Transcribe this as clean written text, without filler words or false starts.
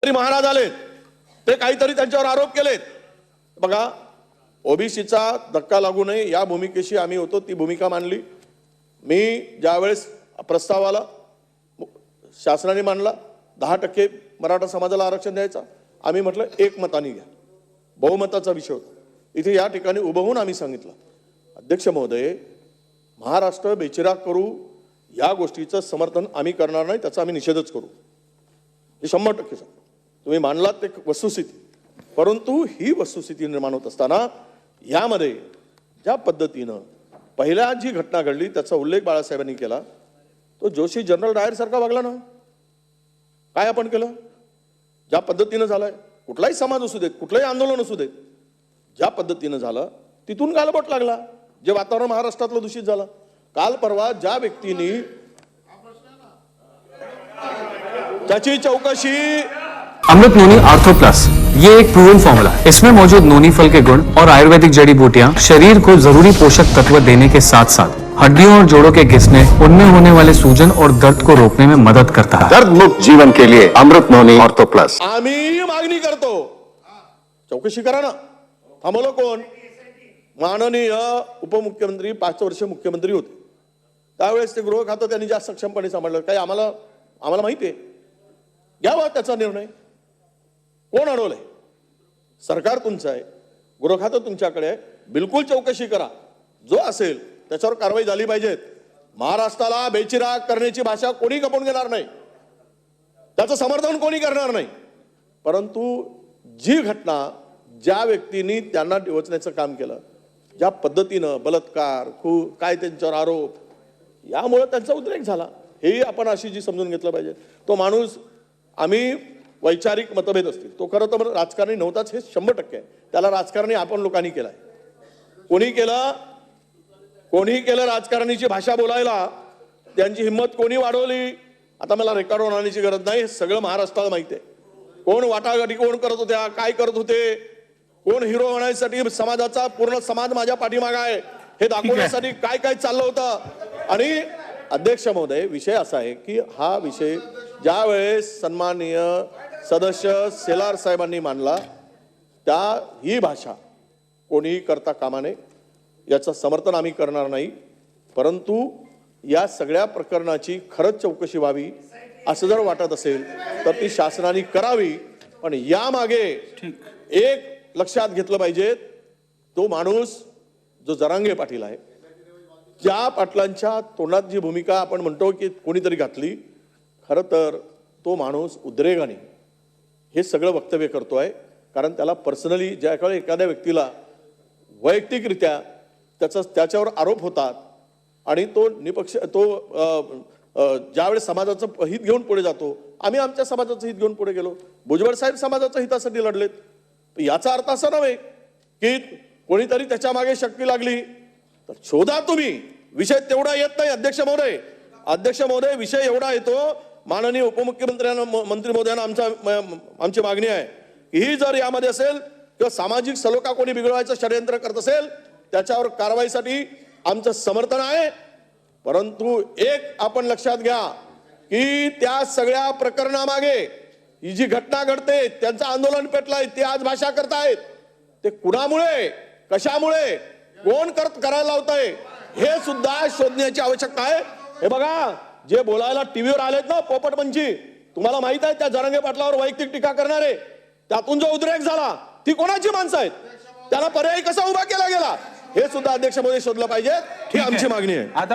महाराज आले ते काहीतरी त्यांच्यावर आरोप केलेत। बघा, ओबीसीचा धक्का लागू नये या भूमिकेशी आम्ही होतो, ती भूमिका मांडली। मी ज्यावेळेस प्रस्ताव आला शासनाने मांडला 10% मराठा समाजाला आरक्षण द्यायचा, आम्ही म्हटलं एकमताने घ्या, बहुमताचा विषय होता। इथे या ठिकाणी उभं होऊन आम्ही सांगितलं, अध्यक्ष महोदय, महाराष्ट्र बेचिराग करू या गोष्टीचं समर्थन आम्ही करणार नाही, त्याचा आम्ही निषेधच करू, हे 100% सांगतो। तुम्ही मानलात ते वस्तुस्थिती, परंतु ही वस्तुस्थिती निर्माण होत असताना यामध्ये ज्या पद्धतीनं पहिल्या जी घटना घडली त्याचा उल्लेख बाळासाहेबांनी केला, तो जोशी जनरल डायर सारखा वागला ना। काय आपण केलं, ज्या पद्धतीनं झालंय, कुठलाही समाज असू देत, कुठलंही आंदोलन असू देत, ज्या पद्धतीनं झालं तिथून गालबोट लागला, जे वातावरण महाराष्ट्रातलं दूषित झालं। काल परवा ज्या व्यक्तींनी त्याची चौकशी अमृत नोनी आर्थो प्लस, ये एक प्रूवन फॉर्मूला है। इसमें मौजूद नोनी फल के गुण और आयुर्वेदिक जड़ी बूटियां शरीर को जरूरी पोषक तत्व देने के साथ साथ हड्डियों और जोड़ों के घिसने, उनमें होने वाले सूजन और दर्द को रोकने में मदद करता है। दर्द मुक्त जीवन के लिए अमृत नोनी आर्थो प्लस। आम्ही मागणी करतो, चौकशी करा ना। थांबवलं कोण? माननीय उपमुख्यमंत्री 5 वर्ष मुख्यमंत्री होते, त्यावेळेस ते गृह खातं त्यांनी जास्त सक्षमपणे सांभाळलं। काही आम्हाला माहिती आहे, घ्यावा त्याचा निर्णय। कोण अडवलंय? सरकार तुमचं आहे, गृह खातं तुमच्याकडे आहे, बिलकुल चौकशी करा, जो असेल त्याच्यावर कारवाई झाली पाहिजे। महाराष्ट्राला बेचिराग करण्याची भाषा कोणी खपवून घेणार नाही, त्याचं समर्थन कोणी करणार नाही, परंतु जी घटना ज्या व्यक्तींनी त्यांना डिवचण्याचं काम केलं, ज्या पद्धतीनं बलात्कार काय त्यांच्यावर आरोप, यामुळे त्यांचा उद्रेक झाला, हे आपण अशी जी समजून घेतलं पाहिजे। तो माणूस, आम्ही वैचारिक मतभेद असतील, तो खरं तर राजकारणी नव्हताच, हे 100% आहे। त्याला राजकारणी आपण लोकांनी केलाय। कोणी केलं राजकारणाची भाषा बोलायला, त्यांची हिंमत कोणी वाढवली, आता मला रेकॉर्ड होण्याची गरज नाही, हे सगळं महाराष्ट्राला माहिती आहे। कोण वाटाघाटी कोण करत होत्या, काय करत होते, कोण हिरो होण्यासाठी समाजाचा पूर्ण समाज माझ्या पाठीमागे आहे हे दाखवण्यासाठी काय काय चाललं होतं। आणि अध्यक्ष महोदय, विषय असा आहे की हा विषय ज्या वेळेस सन्माननीय सदस्य सेलार साहेबांनी मांडला, ही भाषा कोणीही करता कामा नये, याचं समर्थन आम्ही करणार नाही, परंतु या सगळ्या प्रकरणाची खरंच चौकशी व्हावी असं जर वाटत असेल तर ती शासनाने करावी। पण यामागे एक लक्षात घेतलं पाहिजे, तो माणूस जो जरांगे पाटील आहे, ज्या पाटलांच्या तोंडात जी भूमिका आपण म्हणतो की कोणीतरी घातली, खरं तर तो माणूस उद्रेकाने हे सगळं वक्तव्य करतोय, कारण त्याला पर्सनली ज्यावेळी एखाद्या व्यक्तीला वैयक्तिकरित्या त्याच्यावर आरोप होतात आणि तो ज्यावेळेस समाजाचं हित घेऊन पुढे जातो, आम्ही आमच्या समाजाचं हित घेऊन पुढे गेलो, भुजबळ साहेब समाजाच्या हितासाठी लढलेत, याचा अर्थ असा नव्हे की कोणीतरी त्याच्या मागे शक्ती लागली तर शोधा तुम्ही। विषय तेवढा येत नाही अध्यक्ष महोदय, विषय एवढा येतो, माननीय उपमुख्यमंत्र्यांना मंत्री महोदयांना आमची मागणी आहे की ही जर यामध्ये असेल किंवा सामाजिक सलोखा कोणी बिघडवायचं षडयंत्र करत असेल त्याच्यावर कारवाईसाठी आमचं समर्थन आहे। परंतु एक आपण लक्षात घ्या की त्या सगळ्या प्रकरणामागे ही जी घटना घडते, त्यांचं आंदोलन पेटलंय, ते आज भाषा करतायत, ते कुणामुळे, कशामुळे, कोण करायला लावतंय हे सुद्धा शोधण्याची आवश्यकता आहे। हे बघा, जे बोलायला टीव्हीवर आलेत ना पोपटपंची, तुम्हाला माहित आहे त्या जरांगे पाटलावर वैयक्तिक टीका करणारे, त्यातून जो उद्रेक झाला ती कोणाची माणसं आहेत, त्याला पर्यायी कसा उभा केला गेला, हे सुद्धा अध्यक्ष महोदय शोधलं पाहिजे, ही आमची मागणी आहे।